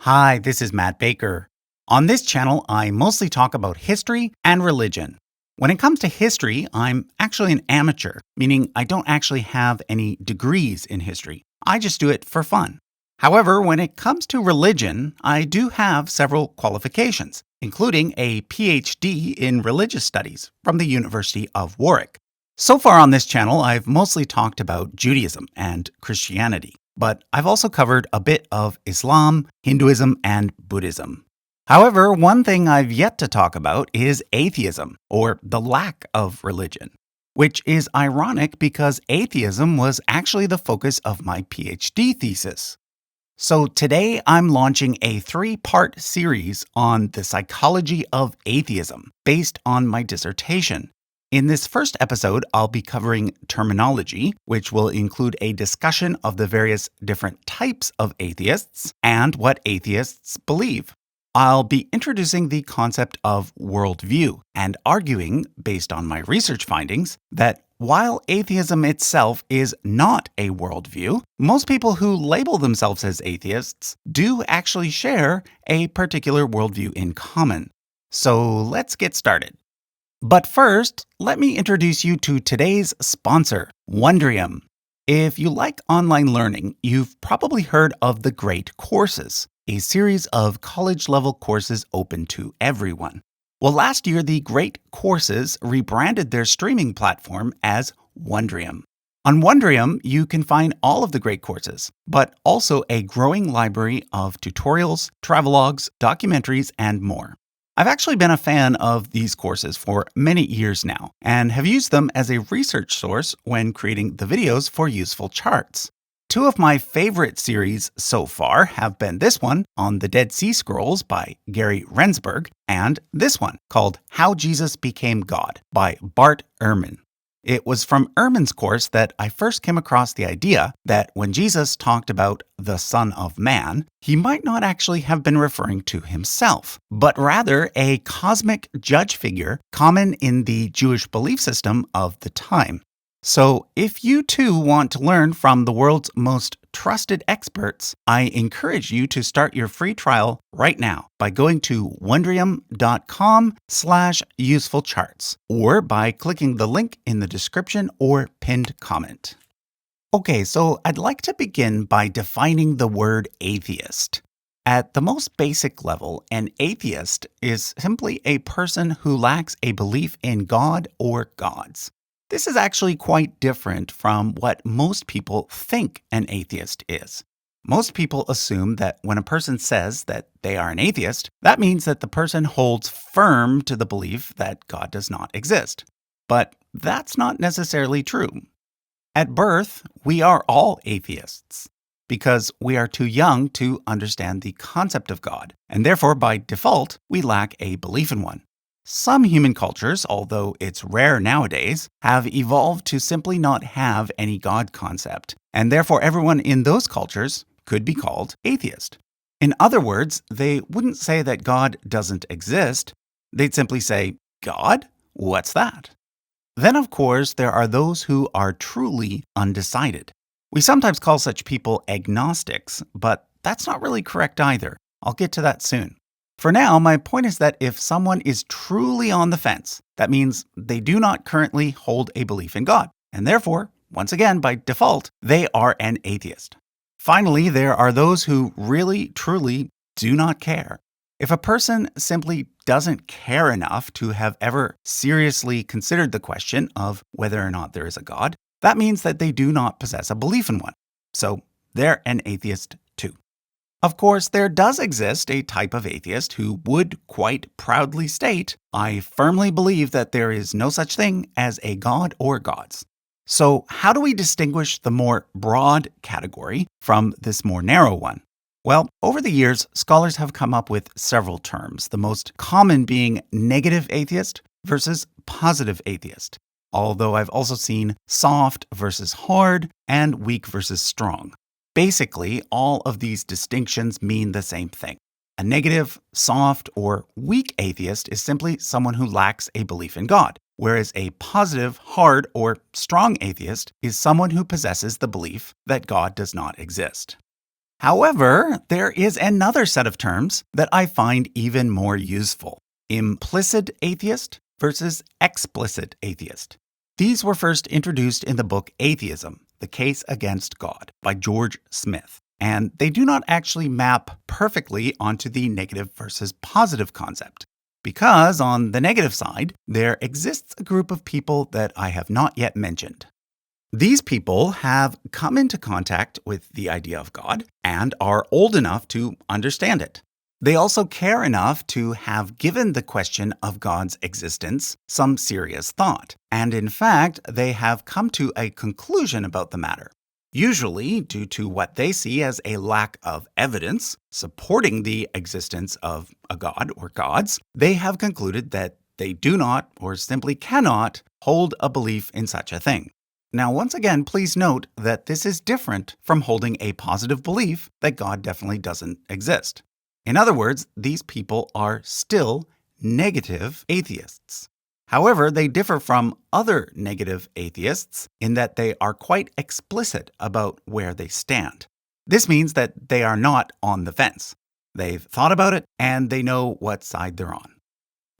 Hi, this is Matt Baker. On this channel, I mostly talk about history and religion. When it comes to history, I'm actually an amateur, meaning I don't actually have any degrees in history. I just do it for fun. However, when it comes to religion, I do have several qualifications, including a PhD in religious studies from the University of Warwick. So far on this channel, I've mostly talked about Judaism and Christianity, but I've also covered a bit of Islam, Hinduism, and Buddhism. However, one thing I've yet to talk about is atheism, or the lack of religion, which is ironic because atheism was actually the focus of my PhD thesis. So today I'm launching a 3-part series on the psychology of atheism based on my dissertation. In this first episode, I'll be covering terminology, which will include a discussion of the various different types of atheists and what atheists believe. I'll be introducing the concept of worldview and arguing, based on my research findings, that while atheism itself is not a worldview, most people who label themselves as atheists do actually share a particular worldview in common. So let's get started. But first, let me introduce you to today's sponsor, Wondrium. If you like online learning, you've probably heard of the Great Courses, a series of college-level courses open to everyone. Well, last year, the Great Courses rebranded their streaming platform as Wondrium. On Wondrium, you can find all of the Great Courses, but also a growing library of tutorials, travelogues, documentaries, and more. I've actually been a fan of these courses for many years now and have used them as a research source when creating the videos for useful charts. 2 of my favorite series so far have been this one on the Dead Sea Scrolls by Gary Rendsburg and this one called How Jesus Became God by Bart Ehrman. It was from Ehrman's course that I first came across the idea that when Jesus talked about the Son of Man, he might not actually have been referring to himself, but rather a cosmic judge figure common in the Jewish belief system of the time. So if you too want to learn from the world's most trusted experts, I encourage you to start your free trial right now by going to wondrium.com/usefulcharts or by clicking the link in the description or pinned comment. Okay, so I'd like to begin by defining the word atheist. At the most basic level, an atheist is simply a person who lacks a belief in God or gods. This is actually quite different from what most people think an atheist is. Most people assume that when a person says that they are an atheist, that means that the person holds firm to the belief that God does not exist. But that's not necessarily true. At birth, we are all atheists because we are too young to understand the concept of God, and therefore, by default, we lack a belief in one. Some human cultures, although it's rare nowadays, have evolved to simply not have any God concept, and therefore everyone in those cultures could be called atheist. In other words, they wouldn't say that God doesn't exist. They'd simply say, God? What's that? Then, of course, there are those who are truly undecided. We sometimes call such people agnostics, but that's not really correct either. I'll get to that soon. For now, my point is that if someone is truly on the fence, that means they do not currently hold a belief in God, and therefore, once again, by default, they are an atheist. Finally, there are those who really, truly do not care. If a person simply doesn't care enough to have ever seriously considered the question of whether or not there is a God, that means that they do not possess a belief in one. So they're an atheist too. Of course, there does exist a type of atheist who would quite proudly state, I firmly believe that there is no such thing as a God or gods. So how do we distinguish the more broad category from this more narrow one? Well, over the years, scholars have come up with several terms, the most common being negative atheist versus positive atheist, although I've also seen soft versus hard and weak versus strong. Basically, all of these distinctions mean the same thing. A negative, soft, or weak atheist is simply someone who lacks a belief in God, whereas a positive, hard, or strong atheist is someone who possesses the belief that God does not exist. However, there is another set of terms that I find even more useful: implicit atheist versus explicit atheist. These were first introduced in the book Atheism, The Case Against God by George Smith, and they do not actually map perfectly onto the negative versus positive concept. Because on the negative side, there exists a group of people that I have not yet mentioned. These people have come into contact with the idea of God and are old enough to understand it. They also care enough to have given the question of God's existence some serious thought, and in fact, they have come to a conclusion about the matter. Usually due to what they see as a lack of evidence supporting the existence of a god or gods, they have concluded that they do not, or simply cannot, hold a belief in such a thing. Now, once again, please note that this is different from holding a positive belief that God definitely doesn't exist. In other words, these people are still negative atheists. However, they differ from other negative atheists in that they are quite explicit about where they stand. This means that they are not on the fence. They've thought about it and they know what side they're on.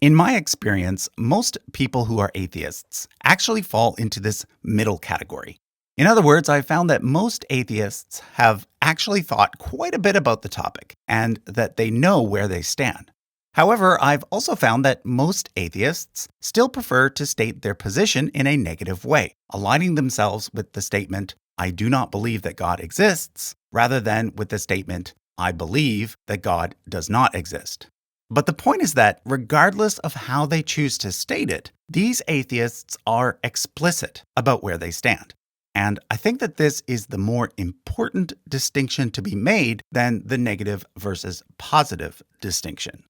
In my experience, most people who are atheists actually fall into this middle category. In other words, I found that most atheists have actually thought quite a bit about the topic and that they know where they stand. However, I've also found that most atheists still prefer to state their position in a negative way, aligning themselves with the statement, "I do not believe that God exists," rather than with the statement, "I believe that God does not exist." But the point is that regardless of how they choose to state it, these atheists are explicit about where they stand. And I think that this is the more important distinction to be made than the negative versus positive distinction.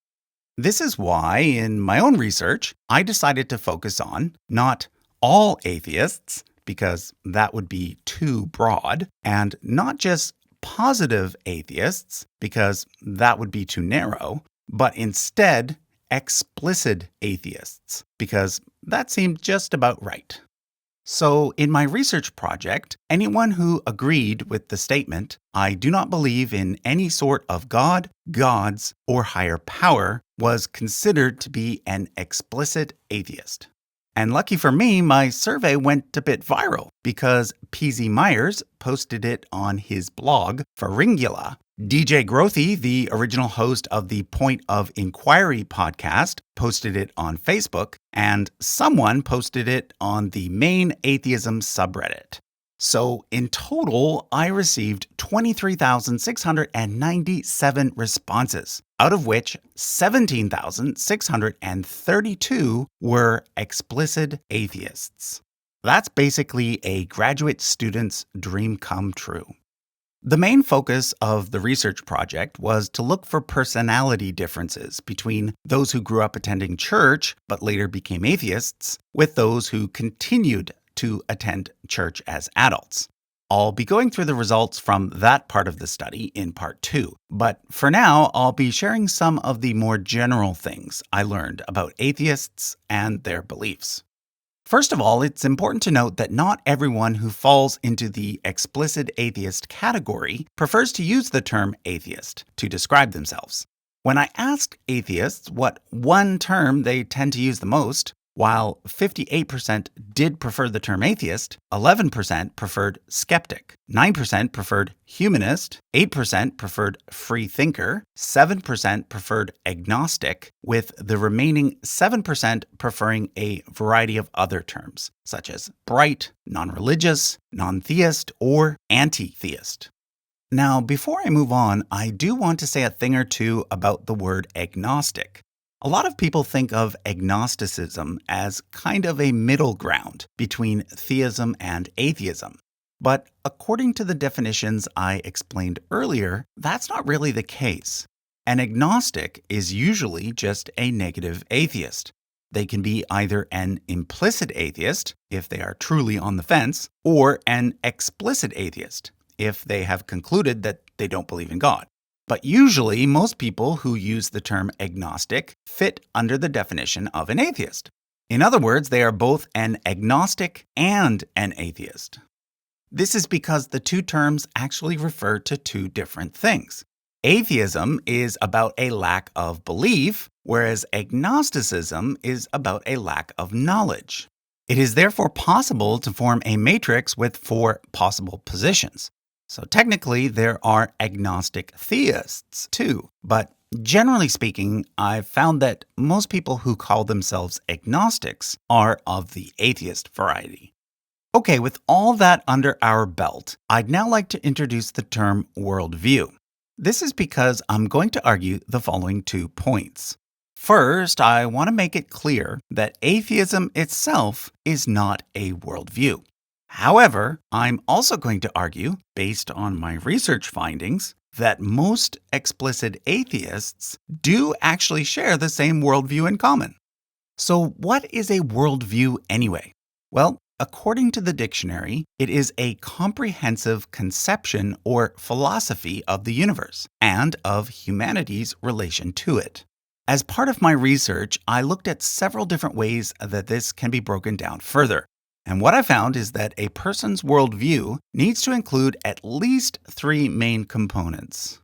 This is why, in my own research, I decided to focus on not all atheists, because that would be too broad, and not just positive atheists, because that would be too narrow, but instead explicit atheists, because that seemed just about right. So, in my research project, anyone who agreed with the statement, "I do not believe in any sort of God, gods, or higher power," was considered to be an explicit atheist. And lucky for me, my survey went a bit viral because PZ Myers posted it on his blog, Faringula. DJ Grothy, the original host of the Point of Inquiry podcast, posted it on Facebook, and someone posted it on the main atheism subreddit. So in total, I received 23,697 responses, out of which 17,632 were explicit atheists. That's basically a graduate student's dream come true. The main focus of the research project was to look for personality differences between those who grew up attending church but later became atheists with those who continued to attend church as adults. I'll be going through the results from that part of the study in part 2, but for now, I'll be sharing some of the more general things I learned about atheists and their beliefs. First of all, it's important to note that not everyone who falls into the explicit atheist category prefers to use the term atheist to describe themselves. When I asked atheists what one term they tend to use the most, while 58% did prefer the term atheist, 11% preferred skeptic, 9% preferred humanist, 8% preferred free thinker, 7% preferred agnostic, with the remaining 7% preferring a variety of other terms, such as bright, non-religious, non-theist, or anti-theist. Now, before I move on, I do want to say a thing or two about the word agnostic. A lot of people think of agnosticism as kind of a middle ground between theism and atheism. But according to the definitions I explained earlier, that's not really the case. An agnostic is usually just a negative atheist. They can be either an implicit atheist, if they are truly on the fence, or an explicit atheist, if they have concluded that they don't believe in God. But usually, most people who use the term agnostic fit under the definition of an atheist. In other words, they are both an agnostic and an atheist. This is because the two terms actually refer to two different things. Atheism is about a lack of belief, whereas agnosticism is about a lack of knowledge. It is therefore possible to form a matrix with four possible positions. So technically, there are agnostic theists too, but generally speaking, I've found that most people who call themselves agnostics are of the atheist variety. Okay, with all that under our belt, I'd now like to introduce the term worldview. This is because I'm going to argue the following 2 points. First, I want to make it clear that atheism itself is not a worldview. However, I'm also going to argue, based on my research findings, that most explicit atheists do actually share the same worldview in common. So, what is a worldview anyway? Well, according to the dictionary, it is a comprehensive conception or philosophy of the universe and of humanity's relation to it. As part of my research, I looked at several different ways that this can be broken down further. And what I found is that a person's worldview needs to include at least 3 main components.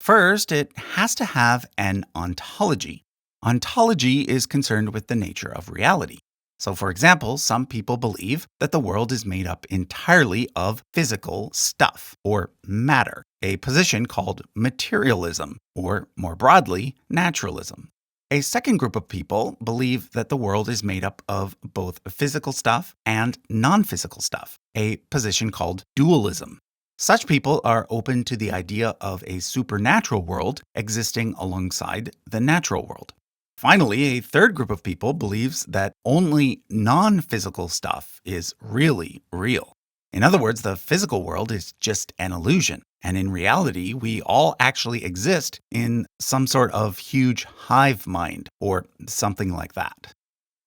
First, it has to have an ontology. Ontology is concerned with the nature of reality. So, for example, some people believe that the world is made up entirely of physical stuff, or matter, a position called materialism, or more broadly, naturalism. A second group of people believe that the world is made up of both physical stuff and non-physical stuff, a position called dualism. Such people are open to the idea of a supernatural world existing alongside the natural world. Finally, a third group of people believes that only non-physical stuff is really real. In other words, the physical world is just an illusion, and in reality, we all actually exist in some sort of huge hive mind or something like that.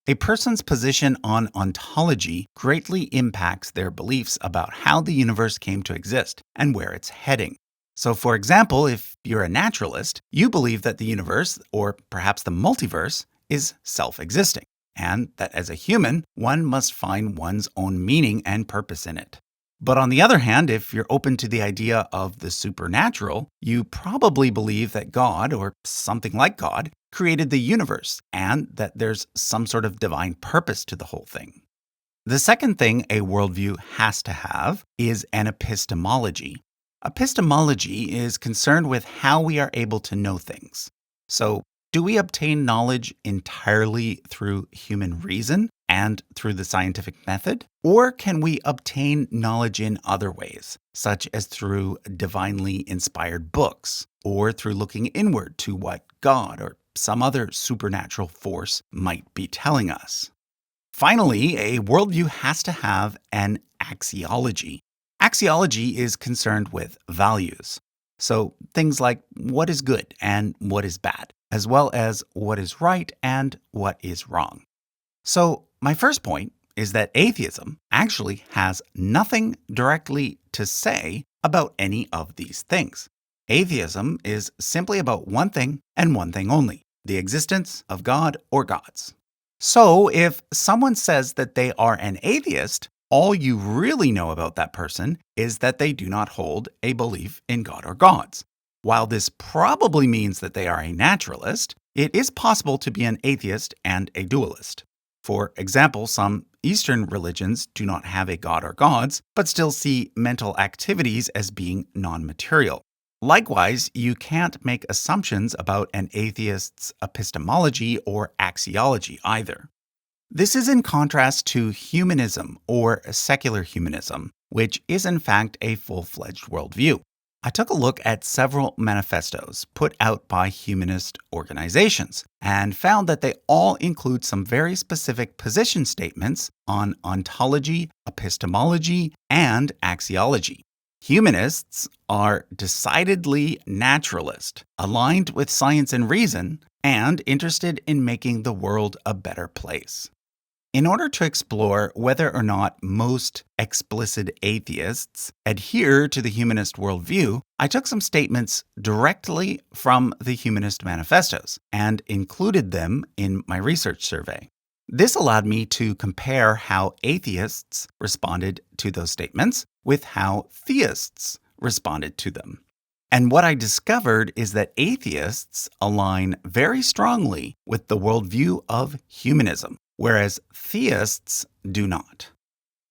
A person's position on ontology greatly impacts their beliefs about how the universe came to exist and where it's heading. So, for example, if you're a naturalist, you believe that the universe, or perhaps the multiverse, is self-existing, and that as a human, one must find one's own meaning and purpose in it. But on the other hand, if you're open to the idea of the supernatural, you probably believe that God, or something like God, created the universe, and that there's some sort of divine purpose to the whole thing. The second thing a worldview has to have is an epistemology. Epistemology is concerned with how we are able to know things. So, do we obtain knowledge entirely through human reason and through the scientific method? Or can we obtain knowledge in other ways, such as through divinely inspired books, or through looking inward to what God or some other supernatural force might be telling us? Finally, a worldview has to have an axiology. Axiology is concerned with values. So things like what is good and what is bad, as well as what is right and what is wrong. So my first point is that atheism actually has nothing directly to say about any of these things. Atheism is simply about one thing and one thing only, the existence of God or gods. So if someone says that they are an atheist, all you really know about that person is that they do not hold a belief in God or gods. While this probably means that they are a naturalist, it is possible to be an atheist and a dualist. For example, some Eastern religions do not have a god or gods, but still see mental activities as being non-material. Likewise, you can't make assumptions about an atheist's epistemology or axiology either. This is in contrast to humanism or secular humanism, which is in fact a full-fledged worldview. I took a look at several manifestos put out by humanist organizations and found that they all include some very specific position statements on ontology, epistemology, and axiology. Humanists are decidedly naturalist, aligned with science and reason, and interested in making the world a better place. In order to explore whether or not most explicit atheists adhere to the humanist worldview, I took some statements directly from the humanist manifestos and included them in my research survey. This allowed me to compare how atheists responded to those statements with how theists responded to them. And what I discovered is that atheists align very strongly with the worldview of humanism, whereas theists do not.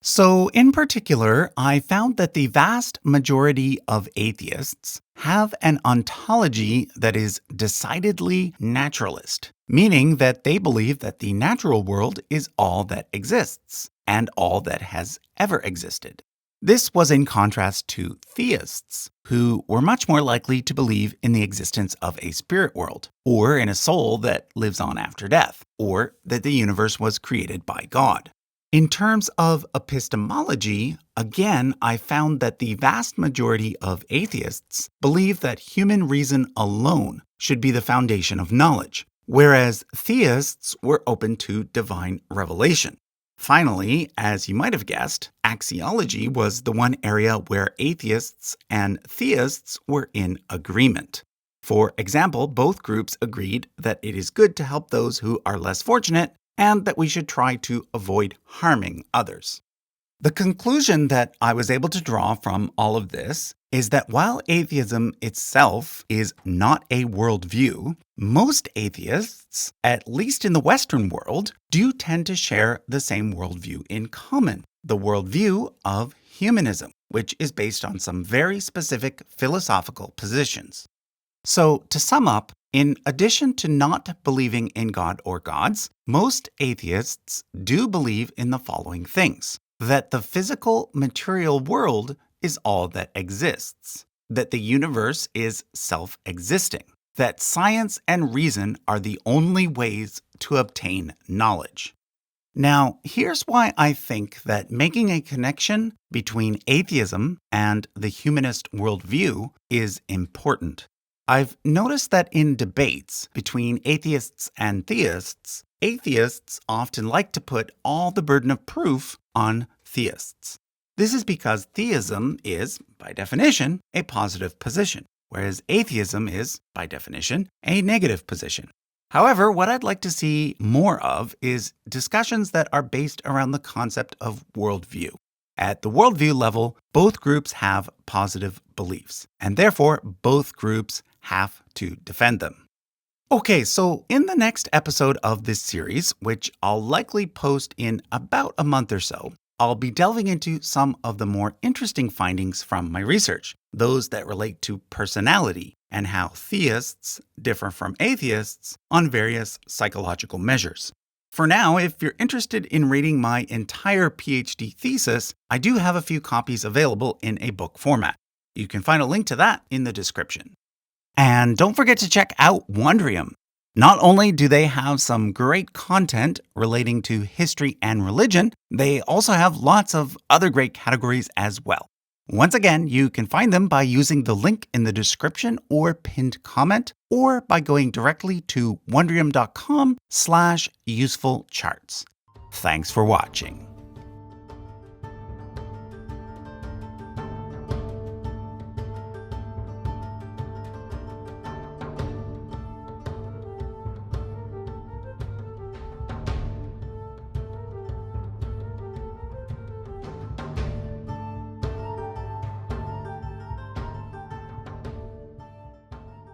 So, in particular, I found that the vast majority of atheists have an ontology that is decidedly naturalist, meaning that they believe that the natural world is all that exists and all that has ever existed. This was in contrast to theists, who were much more likely to believe in the existence of a spirit world, or in a soul that lives on after death, or that the universe was created by God. In terms of epistemology, again, I found that the vast majority of atheists believe that human reason alone should be the foundation of knowledge, whereas theists were open to divine revelation. Finally, as you might have guessed, axiology was the one area where atheists and theists were in agreement. For example, both groups agreed that it is good to help those who are less fortunate and that we should try to avoid harming others. The conclusion that I was able to draw from all of this is that while atheism itself is not a worldview, most atheists, at least in the Western world, do tend to share the same worldview in common, the worldview of humanism, which is based on some very specific philosophical positions. So, to sum up, in addition to not believing in God or gods, most atheists do believe in the following things: that the physical material world is all that exists, that the universe is self-existing, that science and reason are the only ways to obtain knowledge. Now, here's why I think that making a connection between atheism and the humanist worldview is important. I've noticed that in debates between atheists and theists, atheists often like to put all the burden of proof on theists. This is because theism is, by definition, a positive position, whereas atheism is, by definition, a negative position. However, what I'd like to see more of is discussions that are based around the concept of worldview. At the worldview level, both groups have positive beliefs, and therefore both groups have to defend them. Okay, so in the next episode of this series, which I'll likely post in about a month or so, I'll be delving into some of the more interesting findings from my research, those that relate to personality and how theists differ from atheists on various psychological measures. For now, if you're interested in reading my entire PhD thesis, I do have a few copies available in a book format. You can find a link to that in the description. And don't forget to check out Wondrium. Not only do they have some great content relating to history and religion, they also have lots of other great categories as well. Once again, you can find them by using the link in the description or pinned comment, or by going directly to wondrium.com/usefulcharts. Thanks for watching.